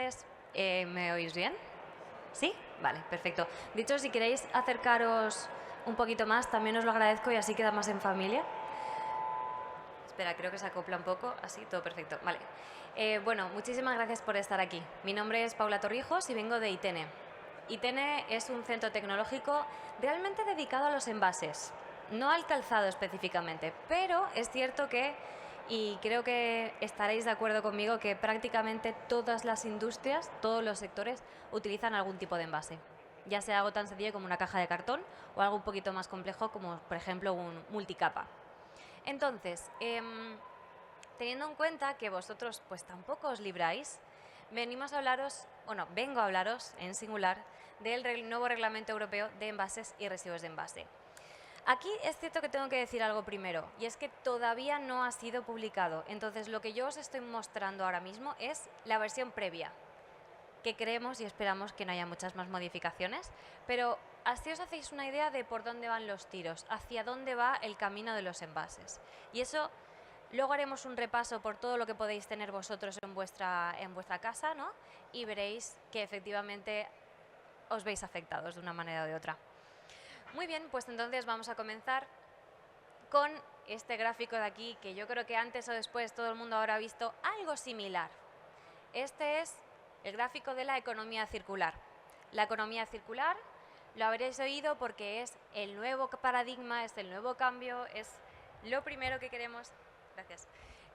tardes. ¿Me oís bien? ¿Sí? Vale, perfecto. Dicho, si queréis acercaros un poquito más, también os lo agradezco y así queda más en familia. Espera, creo que se acopla un poco. Así, todo perfecto. Vale. Bueno, muchísimas gracias por estar aquí. Mi nombre es Paula Torrijos y vengo de ITENE. ITENE es un centro tecnológico realmente dedicado a los envases, no al calzado específicamente, pero es cierto que, y creo que estaréis de acuerdo conmigo, que prácticamente todas las industrias, todos los sectores, utilizan algún tipo de envase. Ya sea algo tan sencillo como una caja de cartón o algo un poquito más complejo como, por ejemplo, un multicapa. Entonces, teniendo en cuenta que vosotros pues tampoco os libráis, vengo a hablaros en singular del nuevo Reglamento Europeo de Envases y Residuos de Envase. Aquí es cierto que tengo que decir algo primero, y es que todavía no ha sido publicado. Entonces, lo que yo os estoy mostrando ahora mismo es la versión previa, que creemos y esperamos que no haya muchas más modificaciones, pero así os hacéis una idea de por dónde van los tiros, hacia dónde va el camino de los envases. Y eso, luego haremos un repaso por todo lo que podéis tener vosotros en vuestra casa, ¿no? Y veréis que efectivamente os veis afectados de una manera o de otra. Muy bien, pues entonces vamos a comenzar con este gráfico de aquí, que yo creo que antes o después todo el mundo habrá visto algo similar. Este es el gráfico de la economía circular. La economía circular lo habréis oído porque es el nuevo paradigma, es el nuevo cambio, es lo primero que queremos,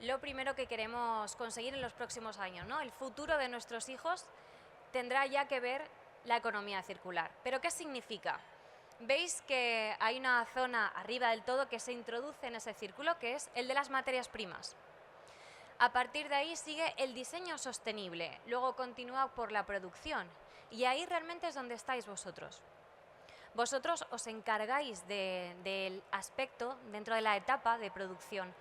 lo primero que queremos conseguir en los próximos años, ¿no? El futuro de nuestros hijos tendrá ya que ver la economía circular. ¿Pero qué significa? Veis que hay una zona arriba del todo que se introduce en ese círculo, que es el de las materias primas. A partir de ahí sigue el diseño sostenible, luego continúa por la producción, y ahí realmente es donde estáis vosotros. Vosotros os encargáis del aspecto dentro de la etapa de producción,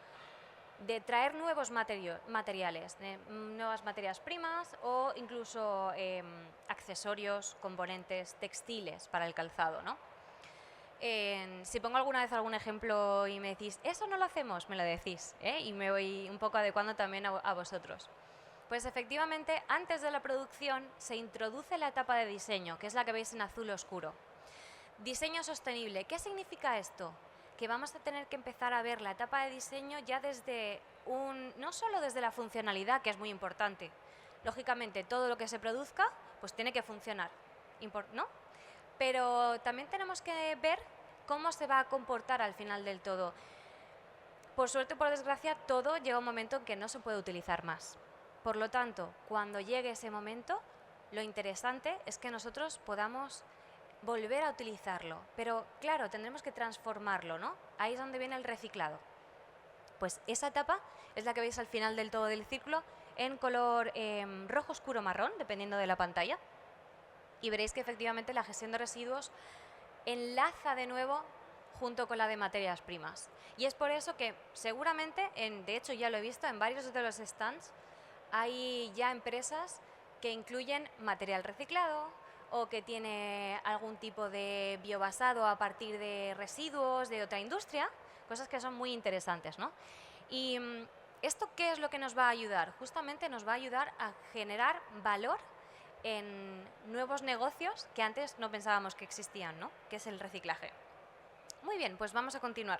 de traer nuevos materiales, nuevas materias primas o incluso accesorios, componentes textiles para el calzado, ¿no? Si pongo alguna vez algún ejemplo y me decís, eso no lo hacemos, me lo decís, y me voy un poco adecuando también a vosotros. Pues efectivamente, antes de la producción se introduce la etapa de diseño, que es la que veis en azul oscuro. Diseño sostenible. ¿Qué significa esto? Que vamos a tener que empezar a ver la etapa de diseño ya desde no solo desde la funcionalidad, que es muy importante. Lógicamente, todo lo que se produzca, pues tiene que funcionar, ¿no? Pero también tenemos que ver cómo se va a comportar al final del todo. Por suerte o por desgracia, todo llega un momento en que no se puede utilizar más. Por lo tanto, cuando llegue ese momento, lo interesante es que nosotros podamos volver a utilizarlo. Pero claro, tendremos que transformarlo, ¿no? Ahí es donde viene el reciclado. Pues esa etapa es la que veis al final del todo del círculo en color rojo oscuro marrón, dependiendo de la pantalla. Y veréis que efectivamente la gestión de residuos enlaza de nuevo junto con la de materias primas. Y es por eso que seguramente, de hecho ya lo he visto en varios de los stands, hay ya empresas que incluyen material reciclado o que tiene algún tipo de biobasado a partir de residuos de otra industria, cosas que son muy interesantes, ¿no? Y ¿esto qué es lo que nos va a ayudar? Justamente nos va a ayudar a generar valor en nuevos negocios que antes no pensábamos que existían, ¿no? Que es el reciclaje. Muy bien, pues vamos a continuar.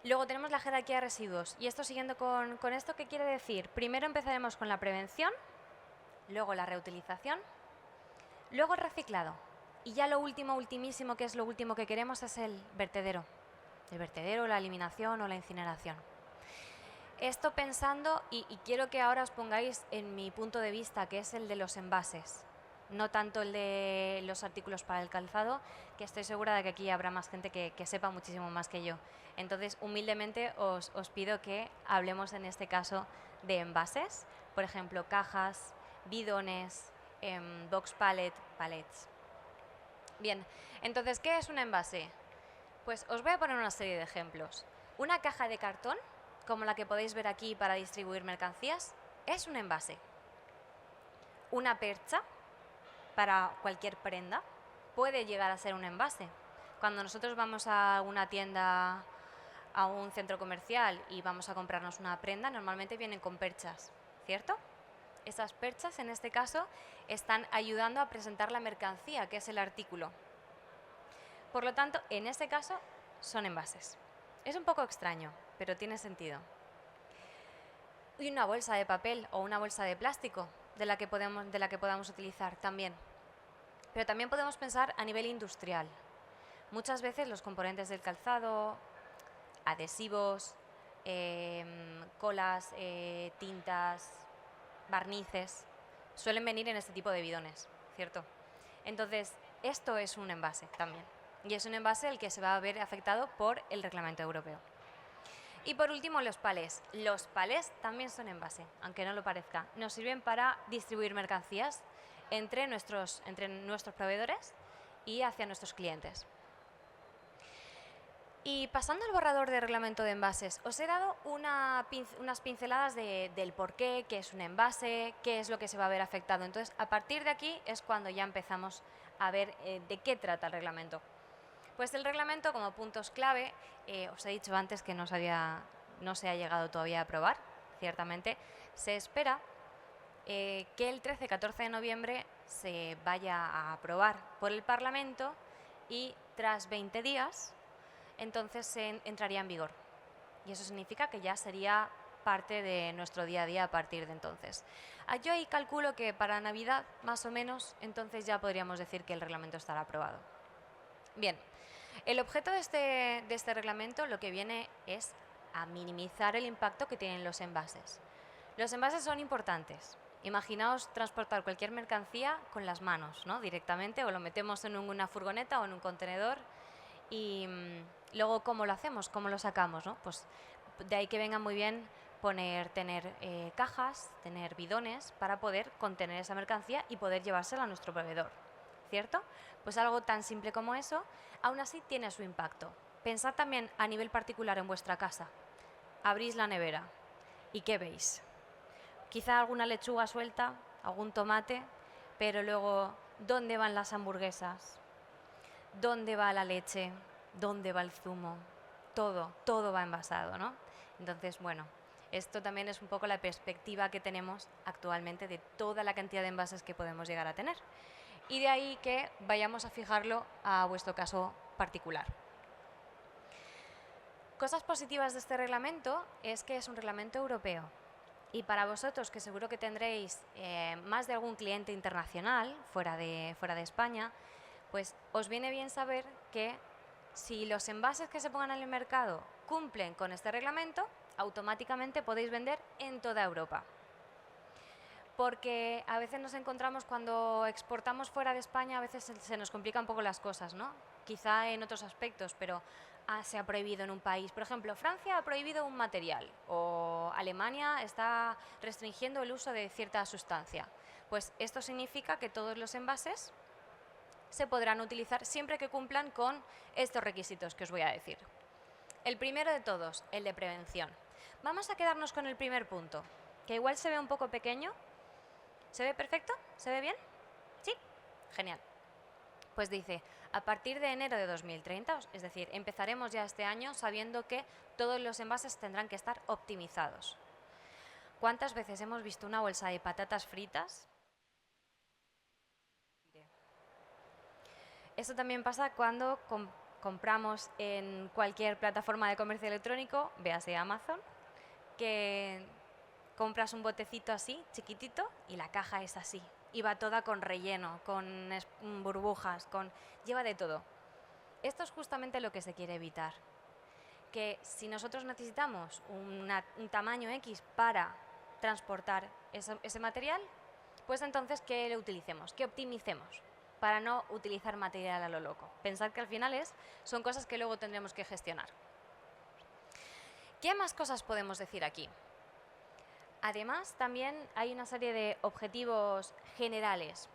Luego tenemos la jerarquía de residuos. Y esto siguiendo con esto, ¿qué quiere decir? Primero empezaremos con la prevención, luego la reutilización, luego el reciclado. Y ya lo último, ultimísimo, que es lo último que queremos, es el vertedero. El vertedero, la eliminación o la incineración. Esto pensando, y quiero que ahora os pongáis en mi punto de vista, que es el de los envases, no tanto el de los artículos para el calzado, que estoy segura de que aquí habrá más gente que sepa muchísimo más que yo. Entonces, humildemente os pido que hablemos en este caso de envases, por ejemplo, cajas, bidones, box pallets. Bien, entonces, ¿qué es un envase? Pues os voy a poner una serie de ejemplos. Una caja de cartón, como la que podéis ver aquí para distribuir mercancías, es un envase. Una percha para cualquier prenda puede llegar a ser un envase. Cuando nosotros vamos a una tienda, a un centro comercial y vamos a comprarnos una prenda, normalmente vienen con perchas, ¿cierto? Esas perchas, en este caso, están ayudando a presentar la mercancía, que es el artículo. Por lo tanto, en este caso, son envases. Es un poco extraño, pero tiene sentido. Y una bolsa de papel o una bolsa de plástico de la que podamos utilizar también. Pero también podemos pensar a nivel industrial. Muchas veces los componentes del calzado, adhesivos, colas, tintas, barnices, suelen venir en este tipo de bidones, ¿cierto? Entonces, esto es un envase también. Y es un envase el que se va a ver afectado por el reglamento europeo. Y por último, los palés. Los palés también son envase, aunque no lo parezca. Nos sirven para distribuir mercancías entre nuestros proveedores y hacia nuestros clientes. Y pasando al borrador de reglamento de envases, os he dado unas pinceladas del por qué es un envase, qué es lo que se va a ver afectado. Entonces, a partir de aquí es cuando ya empezamos a ver de qué trata el reglamento. Pues el reglamento, como puntos clave, os he dicho antes que no se ha llegado todavía a aprobar, ciertamente. Se espera que el 13-14 de noviembre se vaya a aprobar por el Parlamento y tras 20 días entonces entraría en vigor. Y eso significa que ya sería parte de nuestro día a día a partir de entonces. Yo ahí calculo que para Navidad, más o menos, entonces ya podríamos decir que el reglamento estará aprobado. Bien, el objeto de este reglamento lo que viene es a minimizar el impacto que tienen los envases. Los envases son importantes. Imaginaos transportar cualquier mercancía con las manos, ¿no? Directamente, o lo metemos en una furgoneta o en un contenedor y luego ¿cómo lo hacemos? ¿Cómo lo sacamos? ¿No? Pues de ahí que venga muy bien tener cajas, tener bidones para poder contener esa mercancía y poder llevársela a nuestro proveedor, ¿cierto? Pues algo tan simple como eso, aún así tiene su impacto. Pensad también a nivel particular en vuestra casa. Abrís la nevera y ¿qué veis? Quizá alguna lechuga suelta, algún tomate, pero luego, ¿dónde van las hamburguesas? ¿Dónde va la leche? ¿Dónde va el zumo? Todo va envasado, ¿no? Entonces, bueno, esto también es un poco la perspectiva que tenemos actualmente de toda la cantidad de envases que podemos llegar a tener. Y de ahí que vayamos a fijarlo a vuestro caso particular. Cosas positivas de este reglamento es que es un reglamento europeo. Y para vosotros, que seguro que tendréis más de algún cliente internacional fuera de España, pues os viene bien saber que si los envases que se pongan en el mercado cumplen con este reglamento, automáticamente podéis vender en toda Europa. Porque a veces nos encontramos cuando exportamos fuera de España, a veces se nos complican un poco las cosas, ¿no? Quizá en otros aspectos, pero se ha prohibido en un país. Por ejemplo, Francia ha prohibido un material o Alemania está restringiendo el uso de cierta sustancia. Pues esto significa que todos los envases se podrán utilizar siempre que cumplan con estos requisitos que os voy a decir. El primero de todos, el de prevención. Vamos a quedarnos con el primer punto, que igual se ve un poco pequeño. ¿Se ve perfecto? ¿Se ve bien? ¿Sí? Genial. Pues dice, a partir de enero de 2030, es decir, empezaremos ya este año sabiendo que todos los envases tendrán que estar optimizados. ¿Cuántas veces hemos visto una bolsa de patatas fritas? Esto también pasa cuando compramos en cualquier plataforma de comercio electrónico, véase Amazon, que compras un botecito así, chiquitito, y la caja es así. Y va toda con relleno, con burbujas, lleva de todo. Esto es justamente lo que se quiere evitar. Que si nosotros necesitamos un tamaño X para transportar ese material, pues entonces que lo utilicemos, que optimicemos, para no utilizar material a lo loco. Pensad que al final son cosas que luego tendremos que gestionar. ¿Qué más cosas podemos decir aquí? Además, también hay una serie de objetivos generales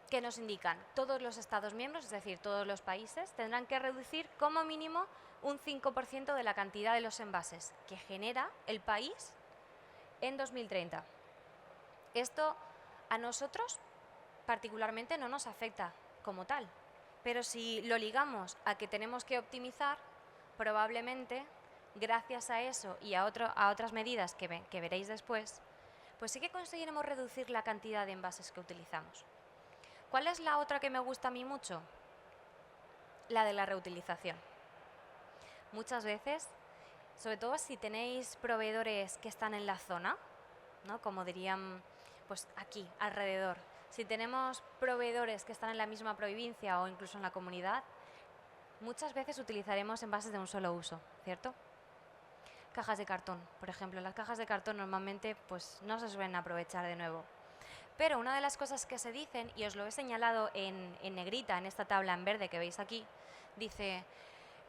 que nos indican todos los Estados miembros, es decir, todos los países, tendrán que reducir como mínimo un 5% de la cantidad de los envases que genera el país en 2030. Esto a nosotros particularmente no nos afecta como tal, pero si lo ligamos a que tenemos que optimizar, probablemente gracias a eso y a otras medidas que veréis después, pues sí que conseguiremos reducir la cantidad de envases que utilizamos. ¿Cuál es la otra que me gusta a mí mucho? La de la reutilización. Muchas veces, sobre todo si tenéis proveedores que están en la zona, ¿no? Como dirían, pues aquí, alrededor. Si tenemos proveedores que están en la misma provincia o incluso en la comunidad, muchas veces utilizaremos envases de un solo uso, ¿cierto? Cajas de cartón, por ejemplo. Las cajas de cartón normalmente pues, no se suelen aprovechar de nuevo. Pero una de las cosas que se dicen, y os lo he señalado en negrita, en esta tabla en verde que veis aquí, dice,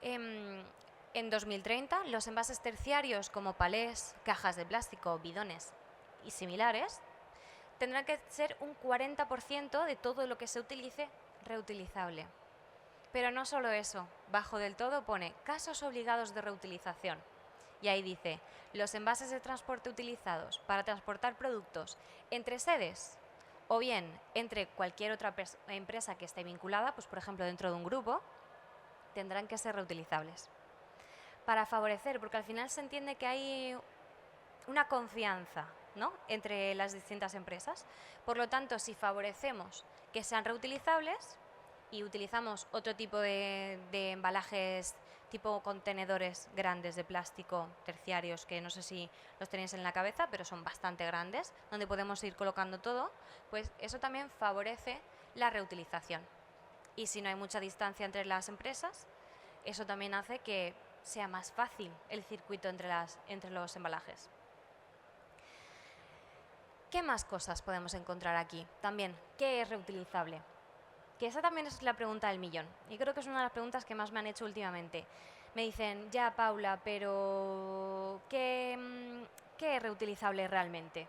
en 2030 los envases terciarios como palés, cajas de plástico, bidones y similares tendrán que ser un 40% de todo lo que se utilice reutilizable. Pero no solo eso, bajo del todo pone casos obligados de reutilización. Y ahí dice, los envases de transporte utilizados para transportar productos entre sedes o bien entre cualquier otra empresa que esté vinculada, pues por ejemplo dentro de un grupo, tendrán que ser reutilizables. Para favorecer, porque al final se entiende que hay una confianza, ¿no?, entre las distintas empresas. Por lo tanto, si favorecemos que sean reutilizables y utilizamos otro tipo de embalajes tipo contenedores grandes de plástico terciarios, que no sé si los tenéis en la cabeza, pero son bastante grandes, donde podemos ir colocando todo, pues eso también favorece la reutilización. Y si no hay mucha distancia entre las empresas, eso también hace que sea más fácil el circuito entre los embalajes. ¿Qué más cosas podemos encontrar aquí? También, ¿qué es reutilizable? Que esa también es la pregunta del millón. Y creo que es una de las preguntas que más me han hecho últimamente. Me dicen, ya Paula, pero ¿qué es reutilizable realmente?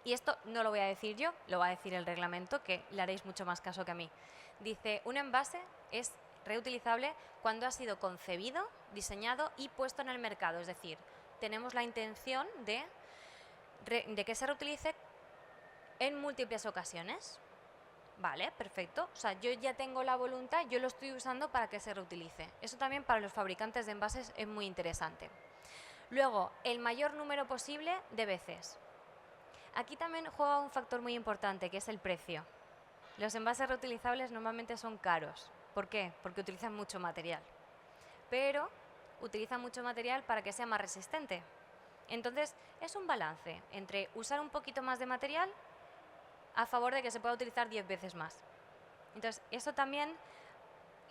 Y esto no lo voy a decir yo, lo va a decir el reglamento, que le haréis mucho más caso que a mí. Dice, un envase es reutilizable cuando ha sido concebido, diseñado y puesto en el mercado. Es decir, tenemos la intención de que se reutilice en múltiples ocasiones. Vale, perfecto. O sea, yo ya tengo la voluntad, yo lo estoy usando para que se reutilice. Eso también para los fabricantes de envases es muy interesante. Luego, el mayor número posible de veces. Aquí también juega un factor muy importante, que es el precio. Los envases reutilizables normalmente son caros. ¿Por qué? Porque utilizan mucho material. Pero utilizan mucho material para que sea más resistente. Entonces, es un balance entre usar un poquito más de material a favor de que se pueda utilizar 10 veces más. Entonces, eso también,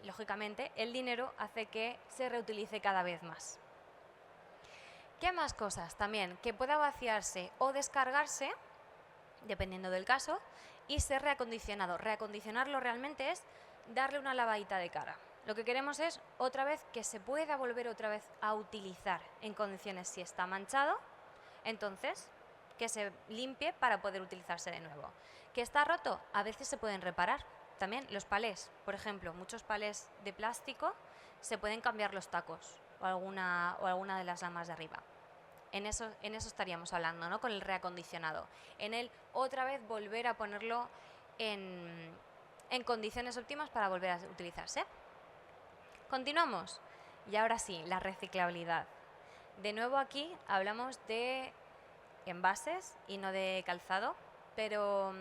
lógicamente, el dinero hace que se reutilice cada vez más. ¿Qué más cosas? También, que pueda vaciarse o descargarse, dependiendo del caso, y ser reacondicionado. Reacondicionarlo realmente es darle una lavadita de cara. Lo que queremos es, otra vez, que se pueda volver otra vez a utilizar en condiciones. Si está manchado, entonces que se limpie para poder utilizarse de nuevo. ¿Que está roto? A veces se pueden reparar. También los palés, por ejemplo, muchos palés de plástico se pueden cambiar los tacos o alguna de las lamas de arriba. En eso estaríamos hablando, ¿no?, con el reacondicionado. En el otra vez volver a ponerlo en condiciones óptimas para volver a utilizarse. Continuamos. Y ahora sí, la reciclabilidad. De nuevo aquí hablamos de envases y no de calzado, pero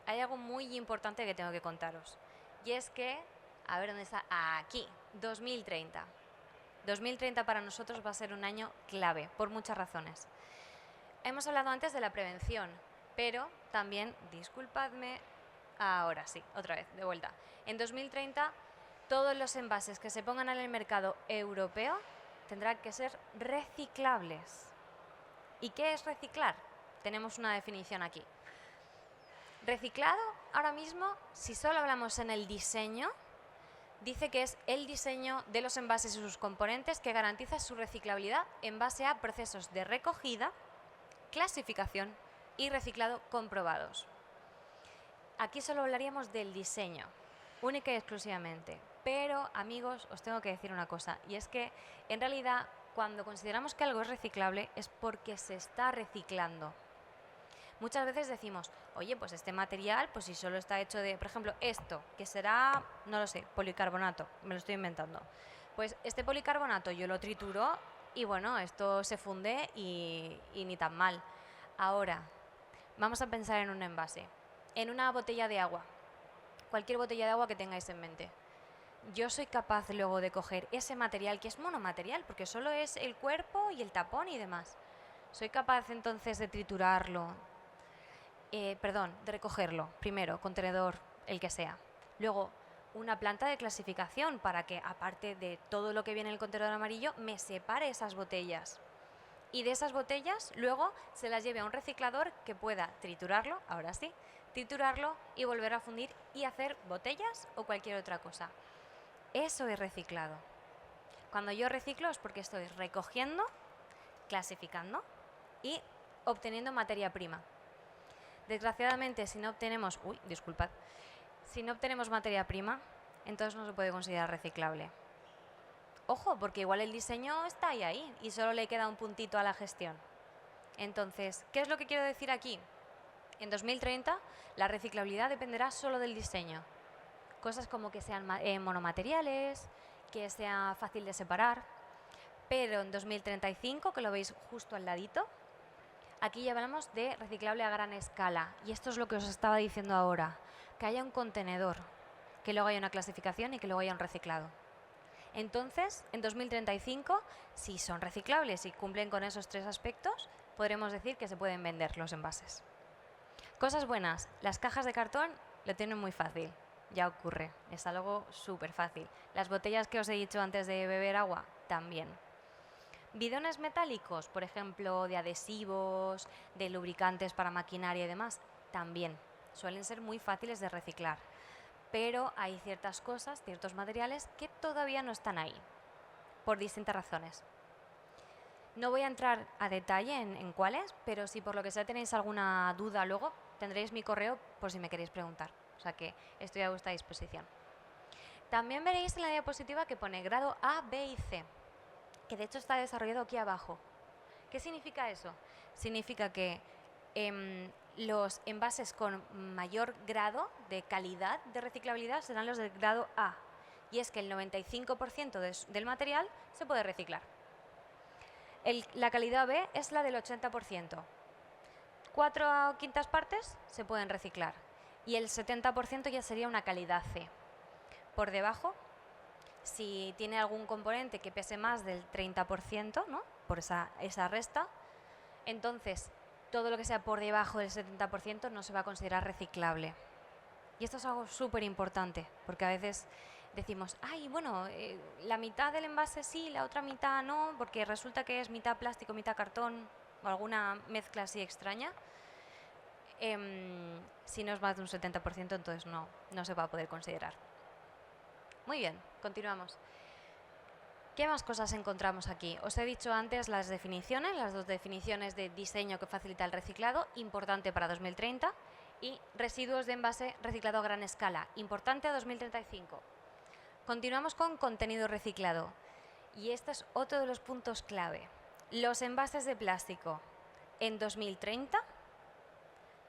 hay algo muy importante que tengo que contaros. Y es que, a ver dónde está, aquí, 2030. 2030 para nosotros va a ser un año clave, por muchas razones. Hemos hablado antes de la prevención, pero también, disculpadme, ahora sí, otra vez, de vuelta. En 2030, todos los envases que se pongan en el mercado europeo tendrán que ser reciclables. ¿Y qué es reciclar? Tenemos una definición aquí. Reciclado, ahora mismo, si solo hablamos en el diseño, dice que es el diseño de los envases y sus componentes que garantiza su reciclabilidad en base a procesos de recogida, clasificación y reciclado comprobados. Aquí solo hablaríamos del diseño, única y exclusivamente. Pero, amigos, os tengo que decir una cosa, y es que, en realidad, cuando consideramos que algo es reciclable es porque se está reciclando. Muchas veces decimos, oye, pues este material, pues si solo está hecho de, por ejemplo, esto, que será, no lo sé, policarbonato, me lo estoy inventando. Pues este policarbonato yo lo trituro y bueno, esto se funde y ni tan mal. Ahora, Vamos a pensar en un envase, en una botella de agua, cualquier botella de agua que tengáis en mente. Yo soy capaz luego de coger ese material que es monomaterial, porque solo es el cuerpo y el tapón y demás. Soy capaz entonces de triturarlo, de recogerlo, primero, contenedor, el que sea. Luego, una planta de clasificación para que, aparte de todo lo que viene en el contenedor amarillo, me separe esas botellas. Y de esas botellas, luego se las lleve a un reciclador que pueda triturarlo, ahora sí, triturarlo y volver a fundir y hacer botellas o cualquier otra cosa. Eso es reciclado. Cuando yo reciclo es porque estoy recogiendo, clasificando y obteniendo materia prima. Desgraciadamente, si no obtenemos materia prima, entonces no se puede considerar reciclable. Ojo, porque igual el diseño está ahí y solo le queda un puntito a la gestión. Entonces, ¿qué es lo que quiero decir aquí? En 2030, la reciclabilidad dependerá solo del diseño. Cosas como que sean monomateriales, que sea fácil de separar. Pero en 2035, que lo veis justo al ladito, aquí ya hablamos de reciclable a gran escala. Y esto es lo que os estaba diciendo ahora, que haya un contenedor, que luego haya una clasificación y que luego haya un reciclado. Entonces, en 2035, si son reciclables y cumplen con esos 3 aspectos, podremos decir que se pueden vender los envases. Cosas buenas, las cajas de cartón lo tienen muy fácil, ya ocurre, es algo súper fácil. Las botellas que os he dicho antes de beber agua, también. Bidones metálicos, por ejemplo, de adhesivos, de lubricantes para maquinaria y demás, también. Suelen ser muy fáciles de reciclar. Pero hay ciertas cosas, ciertos materiales que todavía no están ahí, por distintas razones. No voy a entrar a detalle en cuáles, pero si por lo que sea tenéis alguna duda luego, tendréis mi correo por si me queréis preguntar. O sea que estoy a vuestra disposición. También veréis en la diapositiva que pone grado A, B y C, que de hecho está desarrollado aquí abajo. ¿Qué significa eso? Significa que los envases con mayor grado de calidad de reciclabilidad serán los del grado A. Y es que el 95% del material se puede reciclar. La calidad B es la del 80%. 4/5 partes se pueden reciclar. Y el 70% ya sería una calidad C. Por debajo, si tiene algún componente que pese más del 30%, ¿no? Por esa resta, entonces todo lo que sea por debajo del 70% no se va a considerar reciclable. Y esto es algo súper importante, porque a veces decimos, la mitad del envase sí, la otra mitad no, porque resulta que es mitad plástico, mitad cartón, o alguna mezcla así extraña. Si no es más de un 70%, entonces no se va a poder considerar. Muy bien, continuamos. ¿Qué más cosas encontramos aquí? Os he dicho antes las definiciones, las 2 definiciones de diseño que facilita el reciclado, importante para 2030, y residuos de envase reciclado a gran escala, importante a 2035. Continuamos con contenido reciclado, y este es otro de los puntos clave. Los envases de plástico en 2030,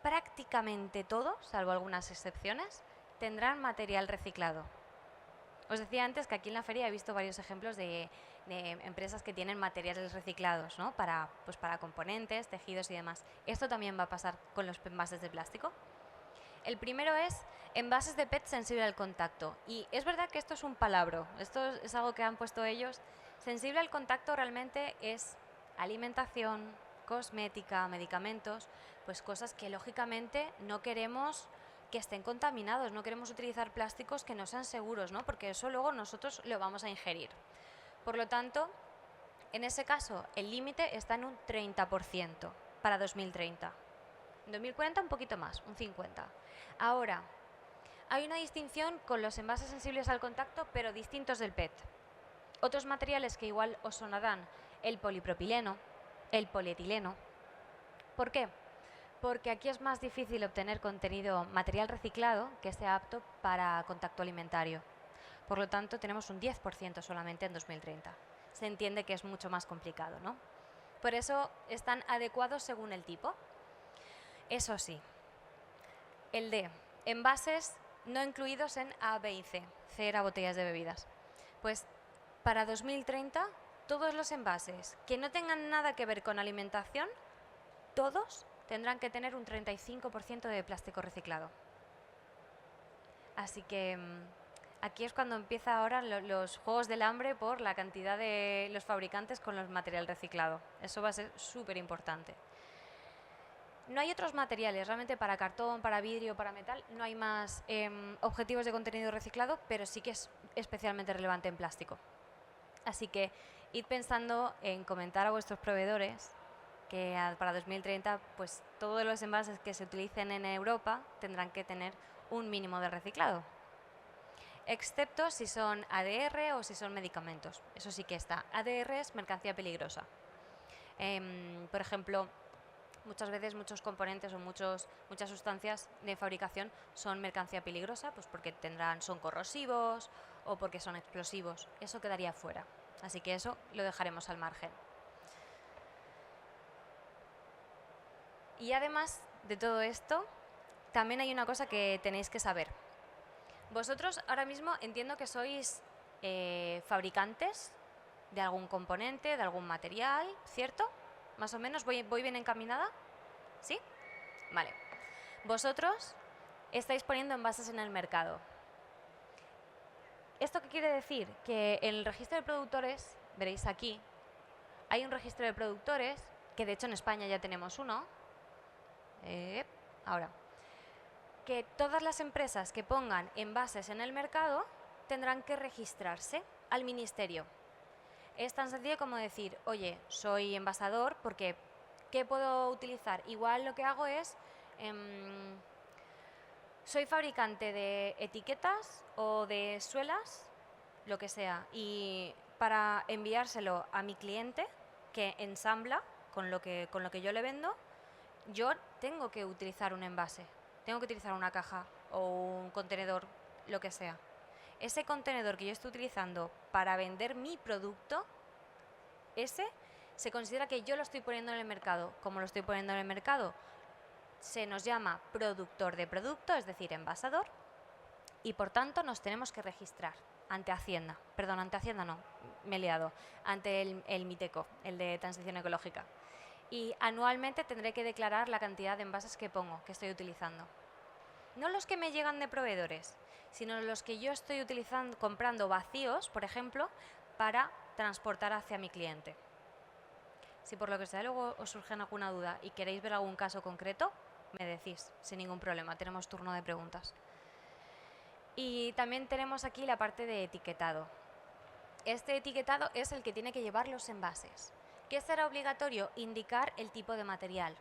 prácticamente todos, salvo algunas excepciones, tendrán material reciclado. Os decía antes que aquí en la feria he visto varios ejemplos de empresas que tienen materiales reciclados, ¿no? para componentes, tejidos y demás. Esto también va a pasar con los envases de plástico. El primero es envases de PET sensible al contacto. Y es verdad que esto es un palabro, esto es algo que han puesto ellos. Sensible al contacto realmente es alimentación, cosmética, medicamentos, pues cosas que lógicamente no queremos que estén contaminados, no queremos utilizar plásticos que no sean seguros, ¿no? Porque eso luego nosotros lo vamos a ingerir. Por lo tanto, en ese caso, el límite está en un 30% para 2030. En 2040 un poquito más, un 50%. Ahora, hay una distinción con los envases sensibles al contacto, pero distintos del PET. Otros materiales que igual os sonarán, el polipropileno, el polietileno. ¿Por qué? Porque aquí es más difícil obtener material reciclado que sea apto para contacto alimentario. Por lo tanto, tenemos un 10% solamente en 2030. Se entiende que es mucho más complicado, ¿no? Por eso están adecuados según el tipo. Eso sí, el D, envases no incluidos en A, B y C. C era botellas de bebidas. Pues para 2030, todos los envases que no tengan nada que ver con alimentación, todos tendrán que tener un 35% de plástico reciclado. Así que aquí es cuando empieza ahora los juegos del hambre por la cantidad de los fabricantes con los material reciclado. Eso va a ser súper importante. No hay otros materiales, realmente para cartón, para vidrio, para metal, no hay más objetivos de contenido reciclado, pero sí que es especialmente relevante en plástico. Así que id pensando en comentar a vuestros proveedores que para 2030 pues todos los envases que se utilicen en Europa tendrán que tener un mínimo de reciclado, excepto si son ADR o si son medicamentos. Eso sí que está. ADR es mercancía peligrosa. Por ejemplo, muchas veces muchos componentes o muchas sustancias de fabricación son mercancía peligrosa, pues porque son corrosivos o porque son explosivos. Eso quedaría fuera. Así que eso lo dejaremos al margen. Y además de todo esto, también hay una cosa que tenéis que saber. Vosotros ahora mismo entiendo que sois fabricantes de algún componente, de algún material, ¿cierto? Más o menos, ¿voy bien encaminada? ¿Sí? Vale. Vosotros estáis poniendo envases en el mercado. ¿Esto qué quiere decir? Que en el registro de productores, veréis aquí, hay un registro de productores, que de hecho en España ya tenemos uno. Ahora, que todas las empresas que pongan envases en el mercado tendrán que registrarse al ministerio. Es tan sencillo como decir, oye, soy envasador porque ¿qué puedo utilizar? Igual lo que hago es, soy fabricante de etiquetas o de suelas, lo que sea, y para enviárselo a mi cliente que ensambla con lo que yo le vendo, yo tengo que utilizar un envase, tengo que utilizar una caja o un contenedor, lo que sea. Ese contenedor que yo estoy utilizando para vender mi producto, ese se considera que yo lo estoy poniendo en el mercado. ¿Cómo lo estoy poniendo en el mercado? Se nos llama productor de producto, es decir, envasador, y por tanto nos tenemos que registrar ante Hacienda. Perdón, ante Hacienda no, me he liado, ante el MITECO, el de Transición Ecológica. Y anualmente tendré que declarar la cantidad de envases que pongo, que estoy utilizando. No los que me llegan de proveedores, sino los que yo estoy utilizando, comprando vacíos, por ejemplo, para transportar hacia mi cliente. Si por lo que sea luego os surge alguna duda y queréis ver algún caso concreto, me decís, sin ningún problema, tenemos turno de preguntas. Y también tenemos aquí la parte de etiquetado. Este etiquetado es el que tiene que llevar los envases. ¿Qué será obligatorio? Indicar el tipo de material.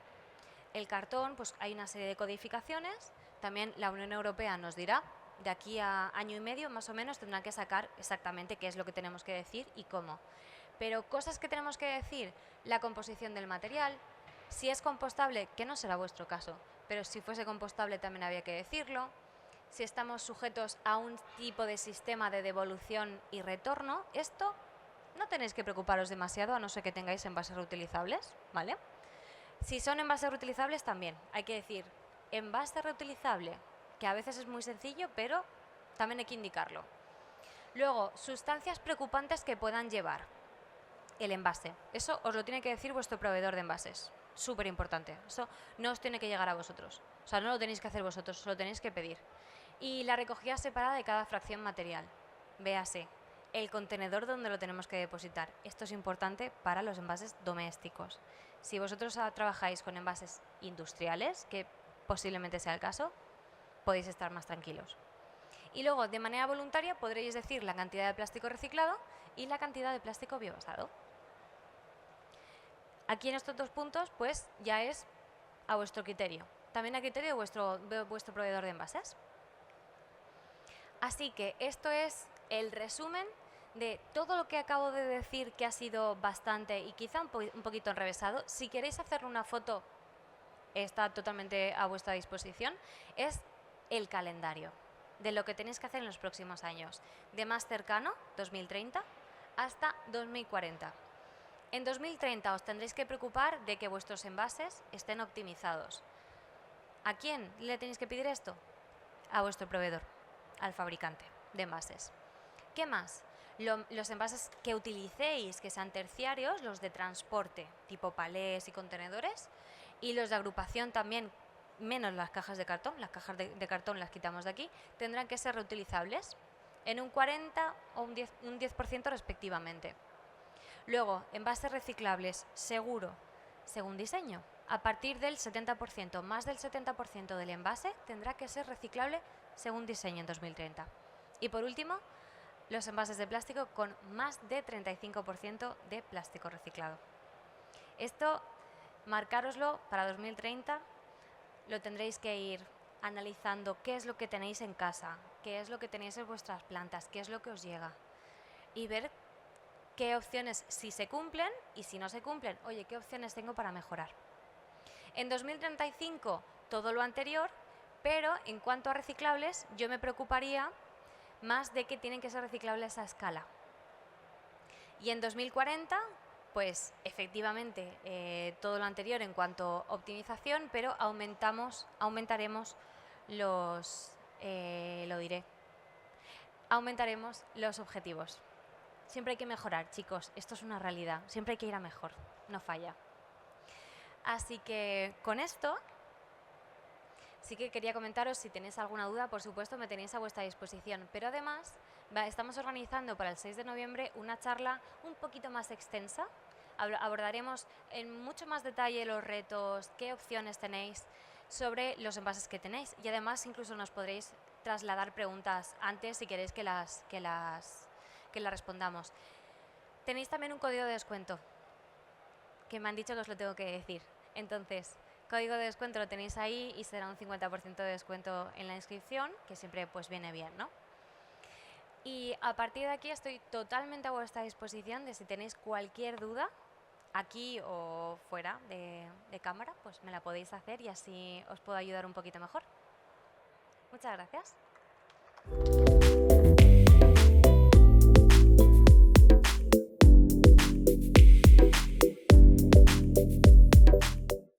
El cartón, pues hay una serie de codificaciones. También la Unión Europea nos dirá, de aquí a año y medio más o menos tendrán que sacar exactamente qué es lo que tenemos que decir y cómo. Pero cosas que tenemos que decir, la composición del material, si es compostable, que no será vuestro caso, pero si fuese compostable también había que decirlo, si estamos sujetos a un tipo de sistema de devolución y retorno, esto no tenéis que preocuparos demasiado a no ser que tengáis envases reutilizables, ¿vale? Si son envases reutilizables también, hay que decir envase reutilizable, que a veces es muy sencillo, pero también hay que indicarlo. Luego, sustancias preocupantes que puedan llevar el envase. Eso os lo tiene que decir vuestro proveedor de envases. Súper importante. Eso no os tiene que llegar a vosotros. O sea, no lo tenéis que hacer vosotros, os lo tenéis que pedir. Y la recogida separada de cada fracción material. Véase, el contenedor donde lo tenemos que depositar. Esto es importante para los envases domésticos. Si vosotros trabajáis con envases industriales, que posiblemente sea el caso, podéis estar más tranquilos. Y luego, de manera voluntaria, podréis decir la cantidad de plástico reciclado y la cantidad de plástico biobasado. Aquí en estos dos puntos, pues ya es a vuestro criterio. También a criterio de vuestro proveedor de envases. Así que esto es el resumen de todo lo que acabo de decir, que ha sido bastante y quizá un poquito enrevesado. Si queréis hacer una foto, está totalmente a vuestra disposición. Es el calendario de lo que tenéis que hacer en los próximos años, de más cercano, 2030, hasta 2040. En 2030 os tendréis que preocupar de que vuestros envases estén optimizados. ¿A quién le tenéis que pedir esto? A vuestro proveedor, al fabricante de envases. ¿Qué más? Los envases que utilicéis, que sean terciarios, los de transporte, tipo palés y contenedores, Y los de agrupación también, menos las cajas de cartón, las cajas de cartón las quitamos de aquí, tendrán que ser reutilizables en un 40 o un 10% respectivamente. Luego, envases reciclables, seguro, según diseño. A partir del 70%, más del 70% del envase tendrá que ser reciclable según diseño en 2030. Y por último, los envases de plástico con más de 35% de plástico reciclado. Esto, marcároslo para 2030, lo tendréis que ir analizando qué es lo que tenéis en casa, qué es lo que tenéis en vuestras plantas, qué es lo que os llega y ver qué opciones si se cumplen y si no se cumplen, oye, qué opciones tengo para mejorar. En 2035 todo lo anterior, pero en cuanto a reciclables yo me preocuparía más de que tienen que ser reciclables a escala. Y en 2040, pues efectivamente todo lo anterior en cuanto a optimización, pero aumentaremos aumentaremos los objetivos. Siempre hay que mejorar, chicos, esto es una realidad, siempre hay que ir a mejor, no falla. Así que con esto sí que quería comentaros, si tenéis alguna duda, por supuesto me tenéis a vuestra disposición, pero además estamos organizando para el 6 de noviembre una charla un poquito más extensa. Abordaremos en mucho más detalle los retos, qué opciones tenéis sobre los envases que tenéis y además incluso nos podréis trasladar preguntas antes si queréis que las respondamos. Tenéis también un código de descuento que me han dicho que os lo tengo que decir. Entonces, código de descuento lo tenéis ahí y será un 50% de descuento en la inscripción, que siempre pues viene bien, ¿no? Y a partir de aquí estoy totalmente a vuestra disposición de si tenéis cualquier duda, aquí o fuera de cámara, pues me la podéis hacer y así os puedo ayudar un poquito mejor. Muchas gracias.